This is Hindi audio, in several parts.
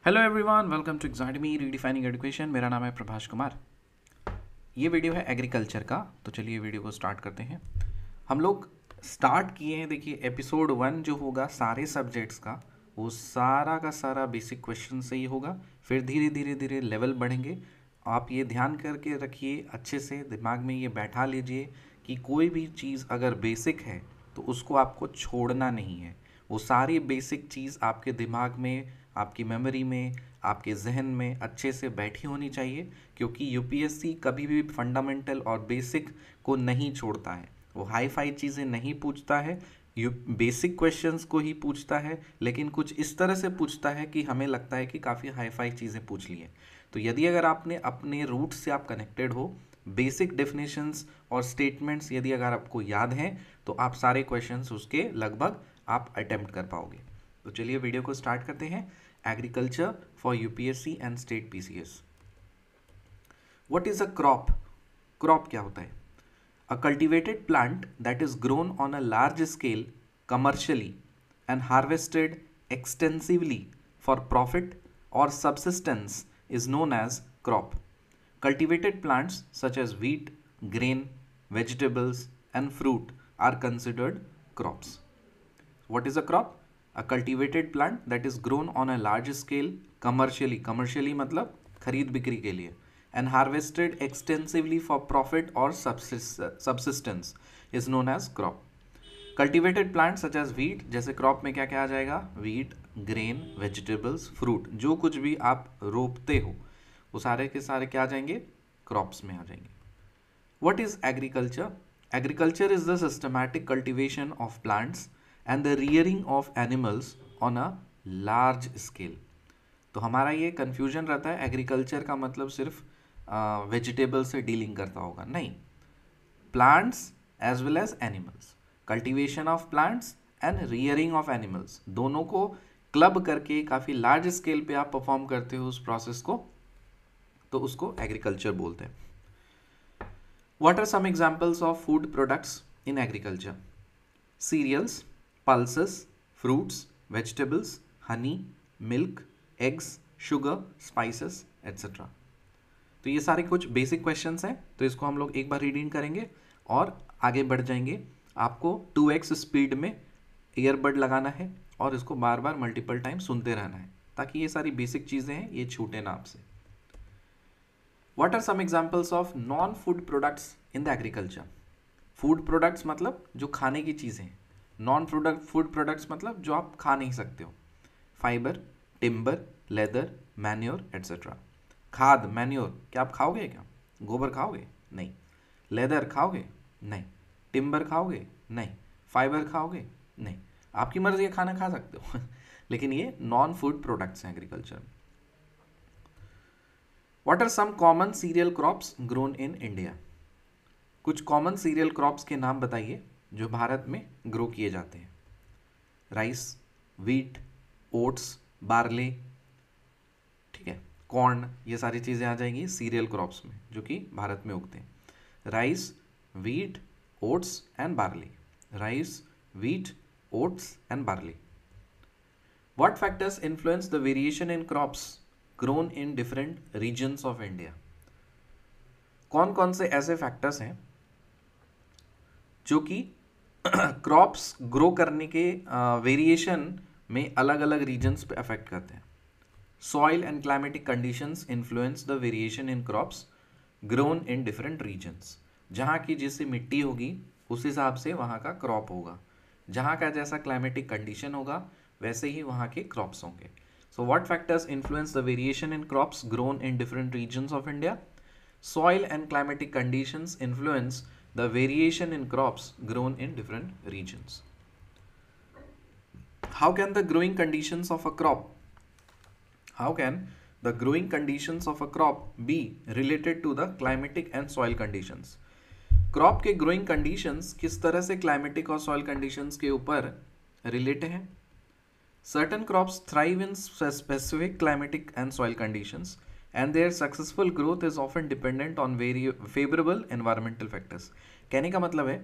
हेलो एवरीवन, वेलकम टू एग्जाडमी रीडिफाइनिंग एजुकेशन। मेरा नाम है प्रभाष कुमार। ये वीडियो है एग्रीकल्चर का, तो चलिए वीडियो को स्टार्ट करते हैं। हम लोग स्टार्ट किए हैं, देखिए एपिसोड 1 जो होगा सारे सब्जेक्ट्स का, वो सारा का सारा बेसिक क्वेश्चन से ही होगा। फिर धीरे धीरे धीरे लेवल बढ़ेंगे। आप ये ध्यान करके रखिए, अच्छे से दिमाग में ये बैठा लीजिए कि कोई भी चीज़ अगर बेसिक है तो उसको आपको छोड़ना नहीं है। वो सारी बेसिक चीज़ आपके दिमाग में, आपकी मेमोरी में, आपके जहन में अच्छे से बैठी होनी चाहिए, क्योंकि यूपीएससी कभी भी फंडामेंटल और बेसिक को नहीं छोड़ता है। वो हाई फाई चीज़ें नहीं पूछता है, यू बेसिक क्वेश्चंस को ही पूछता है, लेकिन कुछ इस तरह से पूछता है कि हमें लगता है कि काफ़ी हाई फाई चीज़ें पूछ ली हैं। तो यदि अगर आपने अपने रूट से आप कनेक्टेड हो, बेसिक डेफिनेशंस और स्टेटमेंट्स यदि अगर आपको याद हैं, तो आप सारे क्वेश्चंस उसके लगभग आप अटेम्प्ट कर पाओगे। तो चलिए वीडियो को स्टार्ट करते हैं। Agriculture for UPSC and state PCS. What is a crop? Crop क्या होता है? A cultivated plant that is grown on a large scale commercially and harvested extensively for profit और subsistence is known as crop. Cultivated plants such as wheat, grain, vegetables, and fruit are considered crops. What is a crop? A cultivated plant that is grown on a large scale commercially. Commercially मतलब खरीद बिक्री के लिए. And harvested extensively for profit or subsistence is known as crop. Cultivated plant such as wheat, जैसे क्रॉप में क्या क्या आ जाएगा? व्हीट, ग्रेन, वेजिटेबल्स, फ्रूट, जो कुछ भी आप रोपते हो वो सारे के सारे क्या आ जाएंगे? क्रॉप्स में आ जाएंगे। What is agriculture? Agriculture is the systematic cultivation of plants and the rearing of animals on a large scale. तो हमारा ये कन्फ्यूजन रहता है, एग्रीकल्चर का मतलब सिर्फ वेजिटेबल से डीलिंग करता होगा, नहीं। Plants as well as animals, cultivation of plants and rearing of animals, दोनों को क्लब करके काफ़ी लार्ज स्केल पे आप परफॉर्म करते हो उस प्रोसेस को, तो उसको एग्रीकल्चर बोलते हैं। What are some examples of food products in agriculture? Cereals, pulses, fruits, vegetables, honey, milk, eggs, sugar, spices etcetera. तो ये सारे कुछ बेसिक क्वेश्चंस हैं, तो इसको हम लोग एक बार रीडिंग करेंगे और आगे बढ़ जाएंगे। आपको 2x स्पीड में ईयरबड लगाना है और इसको बार बार मल्टीपल टाइम सुनते रहना है, ताकि ये सारी बेसिक चीज़ें हैं ये छूटे ना आपसे। What are some examples of non food products in the agriculture? Food products मतलब जो खाने की चीज़ें हैं, नॉन फूड प्रोडक्ट्स मतलब जो आप खा नहीं सकते हो। Fibre, timber, leather, manure etcetera. खाद, मैन्योर, क्या आप खाओगे? क्या गोबर खाओगे? नहीं। लेदर खाओगे? नहीं। टिम्बर खाओगे? नहीं। फाइबर खाओगे? नहीं। आपकी मर्जी है, खाना खा सकते हो लेकिन ये नॉन फूड प्रोडक्ट्स हैं agriculture. What are some common cereal crops grown in India? कुछ कॉमन सीरियल क्रॉप्स के नाम बताइए जो भारत में ग्रो किए जाते हैं। राइस, व्हीट, ओट्स, बार्ले, ठीक है, कॉर्न, ये सारी चीज़ें आ जाएंगी सीरियल क्रॉप्स में जो कि भारत में उगते हैं। Rice, wheat, oats and barley. Rice, wheat, oats and barley. What factors influence the variation in crops grown in different regions of India? कौन कौन से ऐसे फैक्टर्स हैं जो कि क्रॉप्स ग्रो करने के वेरिएशन में अलग अलग रीजन्स पे अफेक्ट करते हैं? Soil and climatic conditions influence the variation in crops grown in different regions. जहाँ की जैसी मिट्टी होगी उस हिसाब से वहाँ का क्रॉप होगा, जहाँ का जैसा क्लाइमेटिक कंडीशन होगा वैसे ही वहाँ के क्रॉप्स होंगे। So what factors influence the variation in crops grown in different regions of India? Soil and climatic conditions influence the variation in crops grown in different regions. How can the growing conditions of a crop How can the growing conditions of a crop be related to the climatic and soil conditions? Crop के ग्रोइंग कंडीशंस किस तरह से क्लाइमेटिक और सॉइल कंडीशंस के ऊपर रिलेट हैं? Certain crops thrive in specific climatic and soil conditions and their successful growth is often dependent on very favourable environmental factors. कहने का मतलब है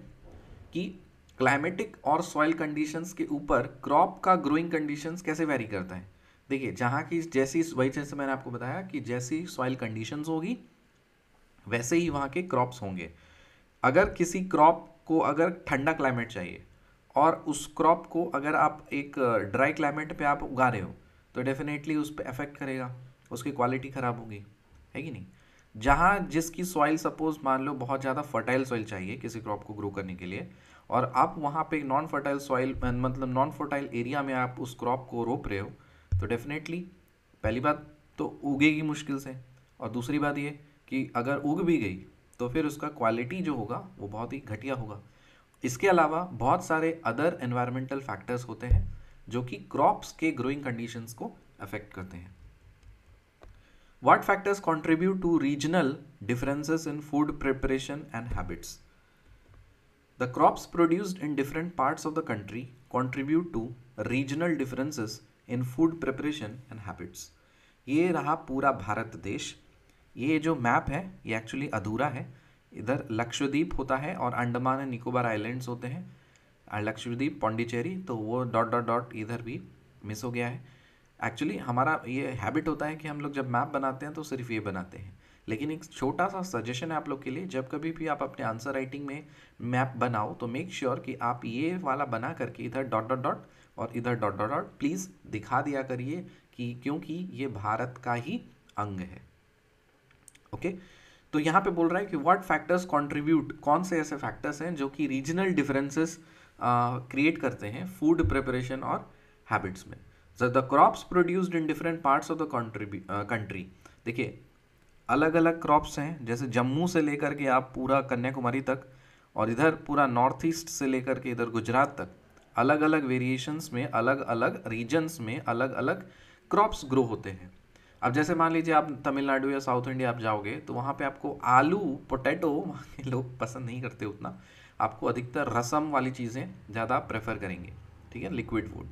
कि क्लाइमेटिक और सॉइल कंडीशंस के ऊपर क्रॉप का ग्रोइंग कंडीशंस कैसे वेरी करता है। देखिए जहाँ की जैसी, वही जैसे मैंने आपको बताया कि जैसी सॉइल कंडीशंस होगी वैसे ही वहाँ के क्रॉप्स होंगे। अगर किसी क्रॉप को अगर ठंडा क्लाइमेट चाहिए और उस क्रॉप को अगर आप एक ड्राई क्लाइमेट पे आप उगा रहे हो तो डेफिनेटली उस पर अफेक्ट करेगा, उसकी क्वालिटी ख़राब होगी, है कि नहीं। जहाँ जिसकी सॉइल सपोज मान लो बहुत ज़्यादा फर्टाइल सॉइल चाहिए किसी क्रॉप को ग्रो करने के लिए, और आप वहाँ पे नॉन फर्टाइल सॉइल मतलब नॉन फर्टाइल एरिया में आप उस क्रॉप को रोप रहे हो, तो डेफिनेटली पहली बात तो उगेगी मुश्किल से, और दूसरी बात ये कि अगर उग भी गई तो फिर उसका क्वालिटी जो होगा वो बहुत ही घटिया होगा। इसके अलावा बहुत सारे अदर एनवायरमेंटल फैक्टर्स होते हैं जो कि क्रॉप्स के ग्रोइंग कंडीशंस को अफेक्ट करते हैं। What factors contribute to regional differences in food preparation and habits? The crops produced in different parts of the country contribute to regional differences in food preparation and habits. ये रहा पूरा भारत देश। ये जो मैप है ये एक्चुअली अधूरा है। इधर लक्षद्वीप होता है और अंडमान एंड निकोबार आइलैंड्स होते हैं, लक्षद्वीप पौंडीचेरी, तो वो डॉट डॉट डॉट इधर भी मिस हो गया है। एक्चुअली हमारा ये हैबिट होता है कि हम लोग जब मैप बनाते हैं तो सिर्फ ये बनाते हैं, लेकिन एक छोटा सा सजेशन है आप लोग के लिए, जब कभी भी आप अपने आंसर राइटिंग में मैप बनाओ तो मेक श्योर कि आप ये वाला बना करके इधर डॉट डॉट डॉट और इधर डॉट डॉट डॉट प्लीज़ दिखा दिया करिए, कि क्योंकि ये भारत का ही अंग है। ओके, तो यहाँ पे बोल रहा है कि व्हाट फैक्टर्स कंट्रीब्यूट, कौन से ऐसे फैक्टर्स हैं जो कि रीजनल डिफरेंसेस क्रिएट करते हैं फूड प्रिपरेशन और हैबिट्स में। So the crops produced in different parts of the country, देखिए अलग अलग क्रॉप्स हैं, जैसे जम्मू से लेकर के आप पूरा कन्याकुमारी तक, और इधर पूरा नॉर्थ ईस्ट से लेकर के इधर गुजरात तक, अलग अलग वेरिएशंस में अलग अलग रीजन्स में अलग अलग क्रॉप्स ग्रो होते हैं। अब जैसे मान लीजिए आप तमिलनाडु या साउथ इंडिया आप जाओगे तो वहाँ पे आपको आलू पोटैटो वहाँ के लोग पसंद नहीं करते उतना, आपको अधिकतर रसम वाली चीज़ें ज़्यादा प्रेफर करेंगे, ठीक है, लिक्विड फूड,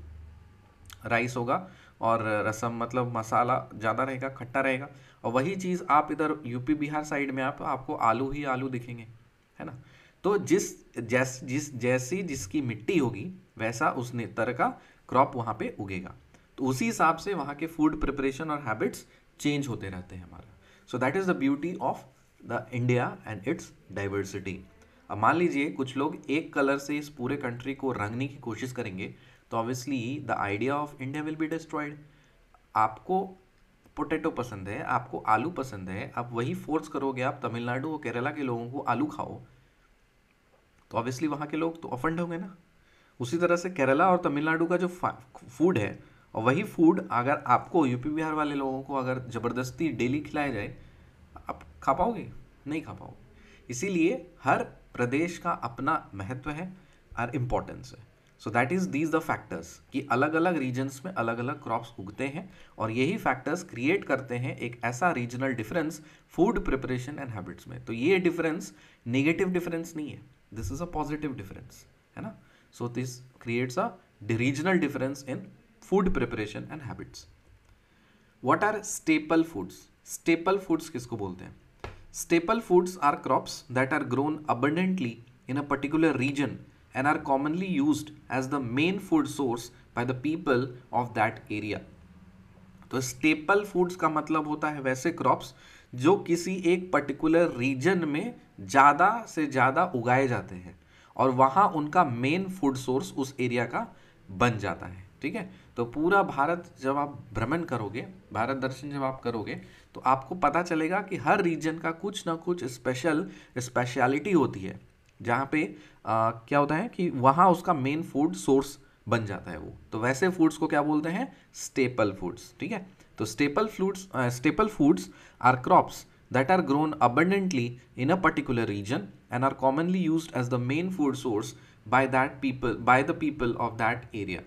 राइस होगा और रसम मतलब मसाला ज़्यादा रहेगा, खट्टा रहेगा। और वही चीज़ आप इधर यूपी बिहार साइड में आपको आलू ही आलू दिखेंगे, है ना। तो जैसी जिसकी मिट्टी होगी वैसा उस तरह का क्रॉप वहाँ पे उगेगा, तो उसी हिसाब से वहाँ के फूड प्रिपरेशन और हैबिट्स चेंज होते रहते हैं हमारा। So that is the beauty of the India and it's diversity. अब मान लीजिए कुछ लोग एक कलर से इस पूरे कंट्री को रंगने की कोशिश करेंगे तो obviously the idea of India will be destroyed. आपको पोटैटो पसंद है, आपको आलू पसंद है, आप वही फोर्स करोगे आप तमिलनाडु और केरला के लोगों को आलू खाओ, तो ऑब्वियसली वहाँ के लोग तो ऑफेंड होंगे ना। उसी तरह से केरला और तमिलनाडु का जो फूड है और वही फूड अगर आपको यूपी बिहार वाले लोगों को अगर ज़बरदस्ती डेली खिलाया जाए, आप खा पाओगे? नहीं खा पाओगे। इसीलिए हर प्रदेश का अपना महत्व है और इम्पोर्टेंस है। So that is these the factors कि अलग अलग रीजन्स में अलग अलग क्रॉप्स उगते हैं और यही फैक्टर्स क्रिएट करते हैं एक ऐसा regional difference food preparation and habits में। तो ये डिफरेंस नेगेटिव डिफरेंस नहीं है, this is a positive difference, है ना। So this creates a regional difference in food preparation and habits. What are staple foods? Staple foods किसको बोलते हैं? Staple foods are crops that are grown abundantly in a particular region and are commonly used as the main food source by the people of that area. तो स्टेपल फूड्स का मतलब होता है वैसे क्रॉप्स जो किसी एक पर्टिकुलर रीजन में ज़्यादा से ज़्यादा उगाए जाते हैं और वहाँ उनका मेन फूड सोर्स उस एरिया का बन जाता है, ठीक है। तो पूरा भारत जब आप भ्रमण करोगे, भारत दर्शन जब आप करोगे, तो आपको पता चलेगा कि हर रीजन का कुछ ना कुछ स्पेशलिटी होती है जहाँ पे क्या होता है कि वहाँ उसका मेन फूड सोर्स बन जाता है वो। तो वैसे फूड्स को क्या बोलते हैं? स्टेपल फूड्स, ठीक है। तो staple foods are crops that are grown abundantly in a particular region and are commonly used as the main food source by the people of that area.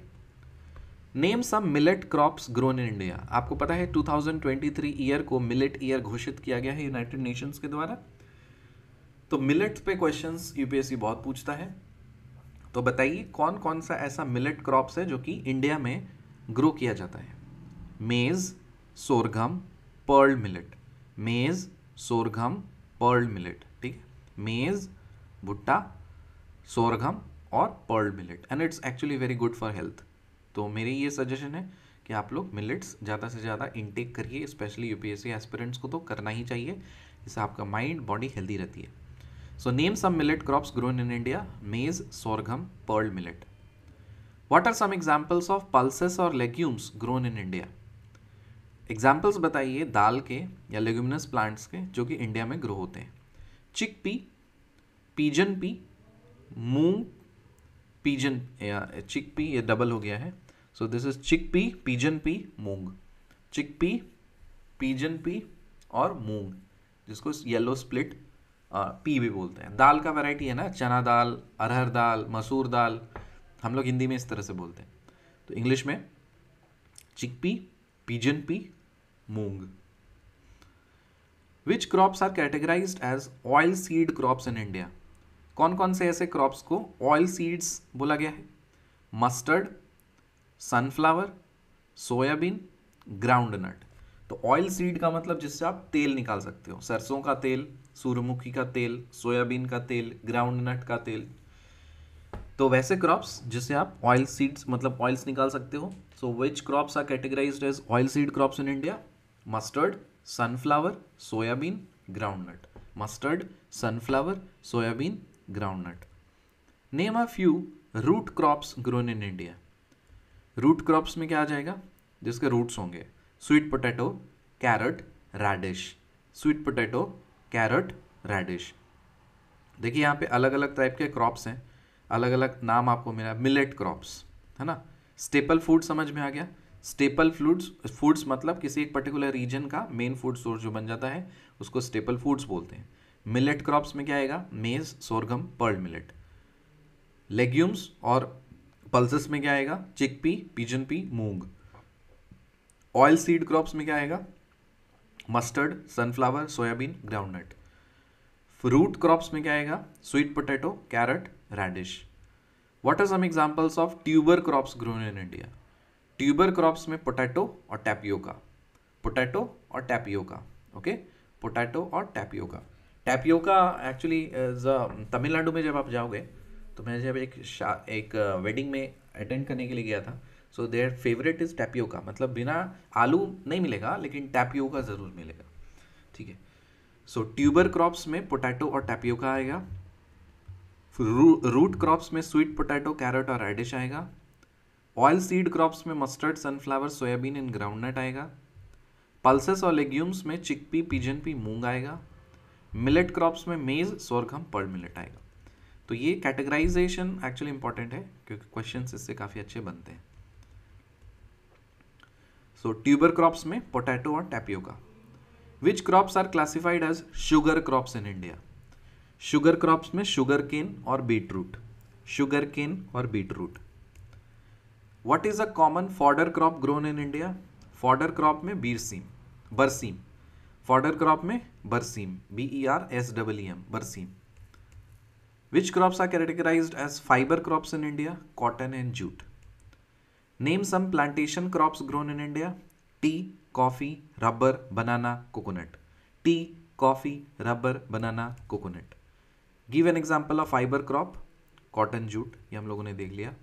Name some millet crops grown in India. आपको पता है 2023 ईयर को मिलेट ईयर घोषित किया गया है यूनाइटेड नेशंस के द्वारा। तो मिलेट पे क्वेश्चंस यूपीएससी बहुत पूछता है, तो बताइए कौन कौन सा ऐसा मिलेट क्रॉप्स है जो कि इंडिया में ग्रो किया जाता है? मेज, सोरघम, पर्ल मिलेट। मेज, सोरघम, पर्ल मिलेट, ठीक है। मेज, भुट्टा, सोरघम और pearl millet, and it's actually very good for health. तो मेरी ये सजेशन है कि आप लोग मिलेट्स ज़्यादा से ज़्यादा इनटेक करिए, स्पेशली यूपीएससी एस्पिरेंट्स को तो करना ही चाहिए, इससे आपका माइंड बॉडी हेल्दी रहती है। So name some millet crops grown in India, maize, sorghum, pearl millet. What are some examples of pulses और legumes grown in India? Examples बताइए दाल के या लेग्यूमिनस प्लांट्स के जो कि इंडिया में ग्रो होते हैं। चिक पी, पीजन पी, मूंग, पीजन या चिक पी, ये डबल हो गया है, सो दिस इज चिक पी, पीजन पी, मूंग। चिक पी, पीजन पी और मूंग, जिसको येलो स्प्लिट पी भी बोलते हैं। दाल का वैरायटी है ना, चना दाल, अरहर दाल, मसूर दाल, हम लोग हिंदी में इस तरह से बोलते हैं। तो इंग्लिश में chick pea, pigeon pea, moong. Which crops are categorised as oil seed crops in India? कौन कौन से ऐसे क्रॉप्स को ऑयल सीड्स बोला गया है? Mustard, sunflower, soybean, groundnut. तो ऑयल सीड का मतलब जिससे आप तेल निकाल सकते हो, सरसों का तेल, सूरजमुखी का तेल, सोयाबीन का तेल, ग्राउंडनट का तेल। तो वैसे क्रॉप्स जिससे आप ऑयल सीड्स मतलब ऑयल्स निकाल सकते हो। So which crops are categorised as oil seed crops in India? Mustard, sunflower, soybean, groundnut. Mustard, sunflower, soybean, groundnut. Name a few root crops grown in India. Root crops में क्या आ जाएगा? जिसके रूट्स होंगे sweet potato, carrot, radish. Sweet potato, carrot, radish. देखिए यहाँ पे अलग अलग टाइप के क्रॉप्स हैं, अलग अलग नाम आपको मिला। मिलेट क्रॉप्स है ना। स्टेपल फूड समझ में आ गया। स्टेपल फूड्स मतलब किसी एक पर्टिकुलर रीजन का मेन फूड सोर्स जो बन जाता है उसको स्टेपल फूड्स बोलते हैं। मिलेट क्रॉप्स में क्या आएगा? Maize, sorghum, pearl millet. Legumes और पल्सेस में क्या आएगा? Chickpea, pigeon pea, moong. Oil seed crops में क्या आएगा? Mustard, sunflower, soybean, groundnut. Fruit crops में क्या आएगा? Sweet potato, carrot, radish. What are some examples of tuber crops grown in India? Tuber crops में पोटैटो और टैपियोका। पोटैटो और टैपियोका, ओके। पोटैटो और टैपियोका। टैपियोका एक्चुअली तमिलनाडु में जब आप जाओगे तो मैं जब एक वेडिंग में अटेंड करने के लिए गया था, so their favourite is tapioca, मतलब बिना आलू नहीं मिलेगा लेकिन टैपियोका ज़रूर मिलेगा, ठीक है। सो ट्यूबर क्रॉप्स में पोटैटो और टैपियोका आएगा। रूट क्रॉप्स में स्वीट पोटैटो, कैरेट और रेडिश आएगा। ऑयल सीड क्रॉप्स में mustard, sunflower, soybean and groundnut आएगा। पल्सेस और लेग्यूम्स में चिकपी, पिजन पी, मूंग आएगा। मिलेट क्रॉप्स में मेज, सोरघम, पर्ल मिलेट आएगा। तो ये कैटेगराइजेशन एक्चुअली इंपॉर्टेंट है क्योंकि क्वेश्चंस इससे काफ़ी अच्छे बनते हैं। सो ट्यूबर क्रॉप्स में पोटैटो और tapioca. Which crops are classified as sugar crops in India? Sugar crops में शुगर केन और बीटरूट। शुगर केन और beetroot. What is a common fodder crop grown in India? Fodder crop में बरसीम। फॉडर क्रॉप में berseem, BERSEEM, berseem. Which crops are categorised as fibre crops in India? Cotton and jute. Name some plantation crops grown in India? T, coffee, rubber, banana, coconut. T, coffee, rubber, banana, coconut. Give an example of fibre crop. Cotton, jute, ये हम लोगों ने देख लिया।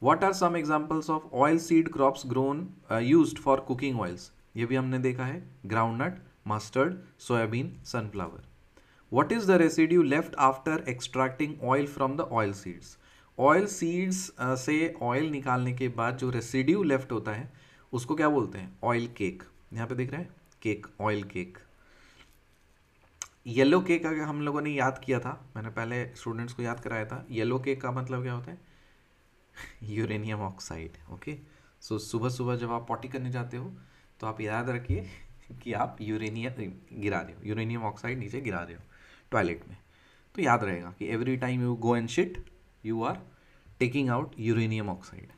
What are some examples of oil seed crops grown used for cooking oils? ये भी हमने देखा है। Groundnut, mustard, soybean, sunflower. What is the residue left after extracting oil from the oil seeds? Oil seeds से ऑयल निकालने के बाद जो रेसिड्यू लेफ्ट होता है उसको क्या बोलते हैं? Oil cake. यहाँ पे दिख रहा है cake, oil cake. Yellow cake अगर हम लोगों ने याद किया था, मैंने पहले स्टूडेंट्स को याद कराया था, येलो केक का मतलब क्या होता है? Uranium oxide, okay. सो सुबह सुबह जब आप पॉटी करने जाते हो तो आप याद रखिए कि आप यूरेनियम गिरा रहे हो, यूरेनियम ऑक्साइड नीचे गिरा रहे हो टॉयलेट में। तो याद रहेगा कि every time you go and shit you are taking out uranium oxide.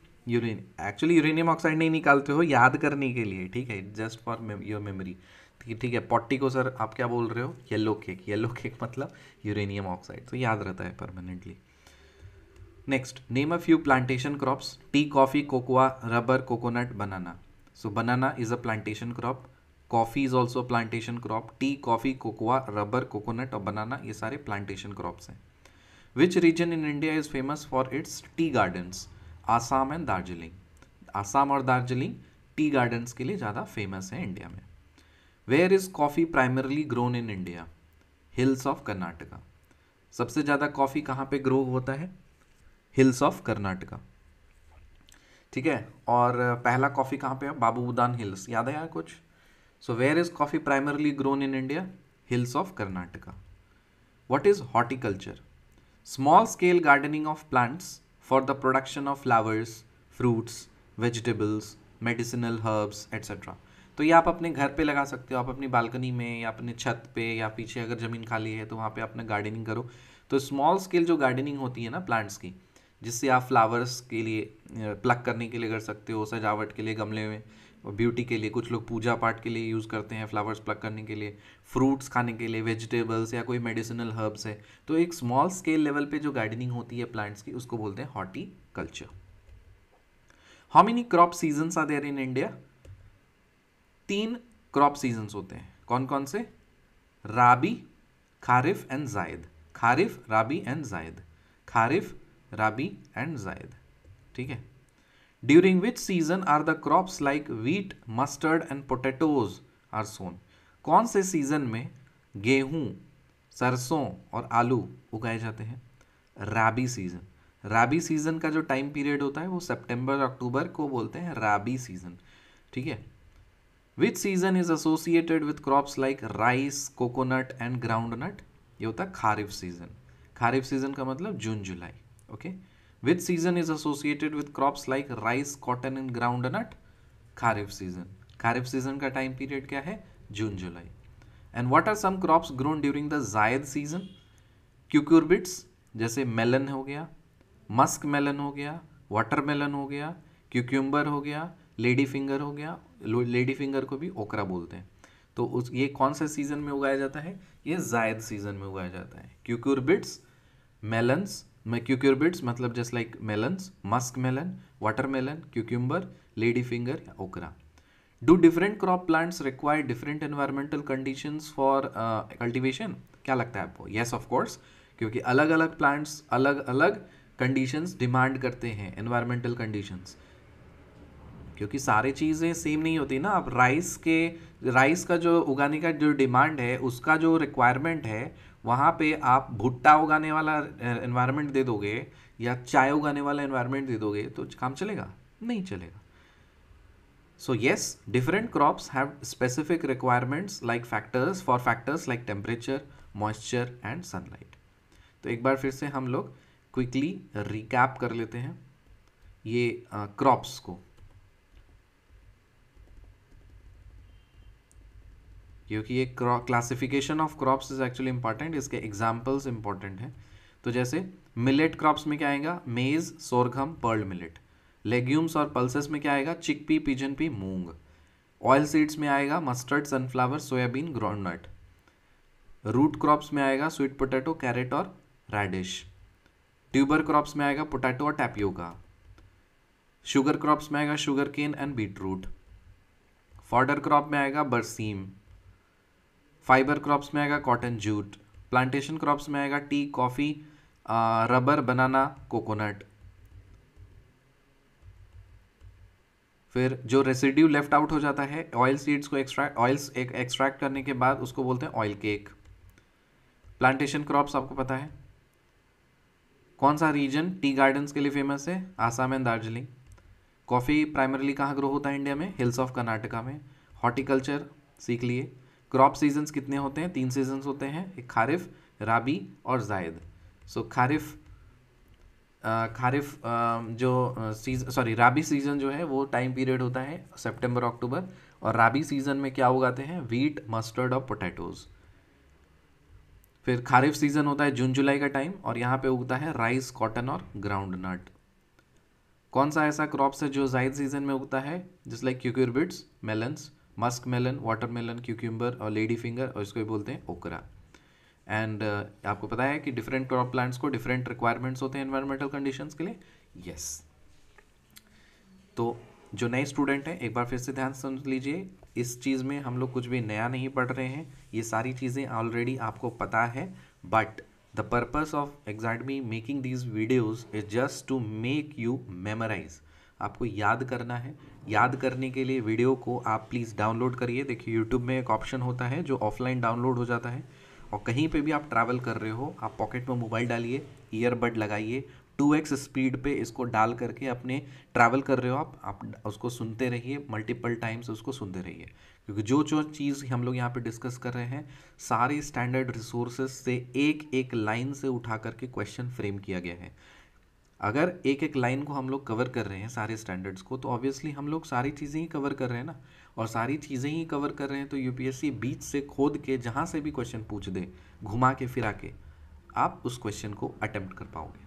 Actually uranium oxide नहीं निकालते हो, याद करने के लिए, ठीक है, जस्ट फॉर योर मेमोरी। ठीक है, पॉटी को सर आप क्या बोल रहे हो? Yellow cake. येलो केक मतलब यूरेनियम ऑक्साइड, तो याद रहता है permanently. Next, name a few plantation crops: tea, coffee, cocoa, rubber, coconut, banana. So banana is a plantation crop. Coffee is also a plantation crop. Tea, coffee, cocoa, rubber, coconut और banana ये सारे plantation crops हैं. Which region in India is famous for its tea gardens? Assam and Darjeeling. Assam और दार्जिलिंग टी गार्डन्स के लिए ज़्यादा फेमस है इंडिया में। Where is coffee primarily grown in India? Hills of Karnataka. सबसे ज़्यादा कॉफ़ी कहाँ पे ग्रो होता है? Hills of Karnataka. ठीक है, और पहला कॉफ़ी कहाँ पे है? बाबूदान हिल्स, याद है यार कुछ? So where is coffee primarily grown in India? Hills of Karnataka. What is horticulture? Small scale gardening of plants for the production of flowers, fruits, vegetables, medicinal herbs, etc. तो ये आप अपने घर पे लगा सकते हो, आप अपनी बालकनी में या अपने छत पे या पीछे अगर ज़मीन खाली है तो वहाँ पे अपने गार्डनिंग करो। तो स्मॉल स्केल जो गार्डनिंग होती है ना प्लांट्स की, जिससे आप फ्लावर्स के लिए प्लग करने के लिए कर सकते हो, सजावट के लिए गमले में, ब्यूटी के लिए, कुछ लोग पूजा पाठ के लिए यूज़ करते हैं फ्लावर्स प्लग करने के लिए, फ्रूट्स खाने के लिए, वेजिटेबल्स या कोई मेडिसिनल हर्ब्स है। तो एक स्मॉल स्केल लेवल पे जो गार्डनिंग होती है प्लांट्स की, उसको बोलते हैं horticulture. How many crop seasons are there in India? 3 crop seasons होते हैं। कौन कौन से? राबी, खारिफ एंड जायद। खारिफ, राबी एंड जायद। खारिफ, राबी एंड जायद। ठीक है। During which season are the crops like wheat, mustard and potatoes are sown? कौन से सीजन में गेहूं, सरसों और आलू उगाए जाते हैं? राबी सीजन। राबी सीजन का जो टाइम पीरियड होता है वो सितंबर अक्टूबर को बोलते हैं राबी सीजन। ठीक है। Which season is associated with crops like rice, coconut and groundnut? ये होता है खारिफ सीजन। खारिफ सीजन का मतलब जून जुलाई। Okay. Which season is associated with crops like rice, cotton and groundnut? Kharif season. Kharif season का time period क्या है? जून जुलाई। And what are some crops grown during the Zayed season? Cucurbits, जैसे मेलन हो गया, मस्क मेलन हो गया, वाटर मेलन हो गया, क्यूक्यूम्बर हो गया, लेडी फिंगर हो गया। लेडी फिंगर को भी ओकरा बोलते हैं। तो उस ये कौन से सीजन में उगाया जाता है? ये जायद सीजन में उगाया जाता है। क्यूक्यूरबिट्स, मेलन्स, क्यूक्यूरबिट्स मतलब just like melons, musk melon, watermelon, cucumber, lady finger या okra. Do different crop plants require different environmental conditions for cultivation? क्या लगता है आपको? येस ऑफ कोर्स, क्योंकि अलग अलग प्लांट्स अलग अलग कंडीशंस डिमांड करते हैं, एनवायरमेंटल कंडीशंस। क्योंकि सारी चीज़ें सेम नहीं होती ना। आप राइस का जो उगाने का जो डिमांड है, उसका जो रिक्वायरमेंट है, वहाँ पे आप भुट्टा उगाने वाला एनवायरनमेंट दे दोगे या चाय उगाने वाला एनवायरनमेंट दे दोगे तो काम चलेगा? नहीं चलेगा। So yes, different crops have specific requirements like factors like temperature, moisture and sunlight. तो एक बार फिर से हम लोग क्विकली रिकैप कर लेते हैं ये क्रॉप्स को, क्योंकि ये classification of crops is actually important, इसके एग्जाम्पल्स इंपॉर्टेंट हैं। तो जैसे मिलेट क्रॉप्स में क्या आएगा? Maize, sorghum, pearl millet. Legumes और पल्सेस में क्या आएगा? Chickpea, pigeon pea, moong. Oil seeds में आएगा mustard, sunflower, soybean, groundnut. Root crops में आएगा स्वीट पोटैटो, कैरेट और रेडिश। ट्यूबर क्रॉप्स में आएगा पोटैटो और टैपियोका। शुगर क्रॉप्स में आएगा sugarcane and beetroot. Fodder crop में आएगा बरसीम। फाइबर क्रॉप्स में आएगा कॉटन, जूट। प्लांटेशन क्रॉप्स में आएगा टी, कॉफ़ी, रबर, बनाना, कोकोनट। फिर जो रेसिड्यू लेफ्ट आउट हो जाता है ऑयल सीड्स को एक्सट्रैक्ट करने के बाद उसको बोलते हैं ऑयल केक। प्लांटेशन क्रॉप्स आपको पता है। कौन सा रीजन टी गार्डन्स के लिए फेमस है? Assam and Darjeeling. Coffee primarily कहाँ ग्रो होता है इंडिया में? हिल्स ऑफ कर्नाटका में। हॉर्टिकल्चर सीख लिए। क्रॉप सीजन्स कितने होते हैं? 3 सीजन्स होते हैं, एक खारिफ, राबी और जायद। सो राबी सीजन जो है वो टाइम पीरियड होता है सितंबर अक्टूबर, और राबी सीजन में क्या उगाते हैं? व्हीट, मस्टर्ड और पोटैटोज। फिर खारिफ सीजन होता है जून जुलाई का टाइम, और यहाँ पे उगता है राइस, कॉटन और ग्राउंडनट। कौन सा ऐसा क्रॉप्स है जो जायद सीजन में उगता है? Just like cucurbits, melons, musk melon, watermelon, cucumber और लेडी फिंगर, और इसको भी बोलते हैं ओकरा। एंड आपको पता है कि डिफरेंट क्रॉप प्लांट्स को डिफरेंट रिक्वायरमेंट्स होते हैं एनवायरमेंटल कंडीशंस के लिए। यस, तो जो नए स्टूडेंट हैं एक बार फिर से ध्यान सुन लीजिए, इस चीज़ में हम लोग कुछ भी नया नहीं पढ़ रहे हैं, ये सारी चीज़ें ऑलरेडी आपको पता है। But the purpose of exactly making these videos is just to make you memorise आपको याद करना है। याद करने के लिए वीडियो को आप प्लीज़ डाउनलोड करिए। देखिए यूट्यूब में एक ऑप्शन होता है जो ऑफलाइन डाउनलोड हो जाता है, और कहीं पे भी आप ट्रैवल कर रहे हो, आप पॉकेट में मोबाइल डालिए, ईयरबड लगाइए, 2x स्पीड पे इसको डाल करके अपने ट्रैवल कर रहे हो आप उसको सुनते रहिए, मल्टीपल टाइम्स उसको सुनते रहिए, क्योंकि जो जो चीज़ हम लोग यहाँ पे डिस्कस कर रहे हैं सारी स्टैंडर्ड रिसोर्सेज से एक एक लाइन से उठा करके क्वेश्चन फ्रेम किया गया है। अगर एक एक लाइन को हम लोग कवर कर रहे हैं सारे स्टैंडर्ड्स को, तो ऑब्वियसली हम लोग सारी चीज़ें ही कवर कर रहे हैं ना, और सारी चीज़ें ही कवर कर रहे हैं तो यूपीएससी बीच से खोद के जहाँ से भी क्वेश्चन पूछ दे, घुमा के फिरा के आप उस क्वेश्चन को अटेम्प्ट कर पाओगे।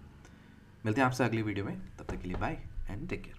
मिलते हैं आपसे अगली वीडियो में, तब तक के लिए बाय एंड टेक केयर।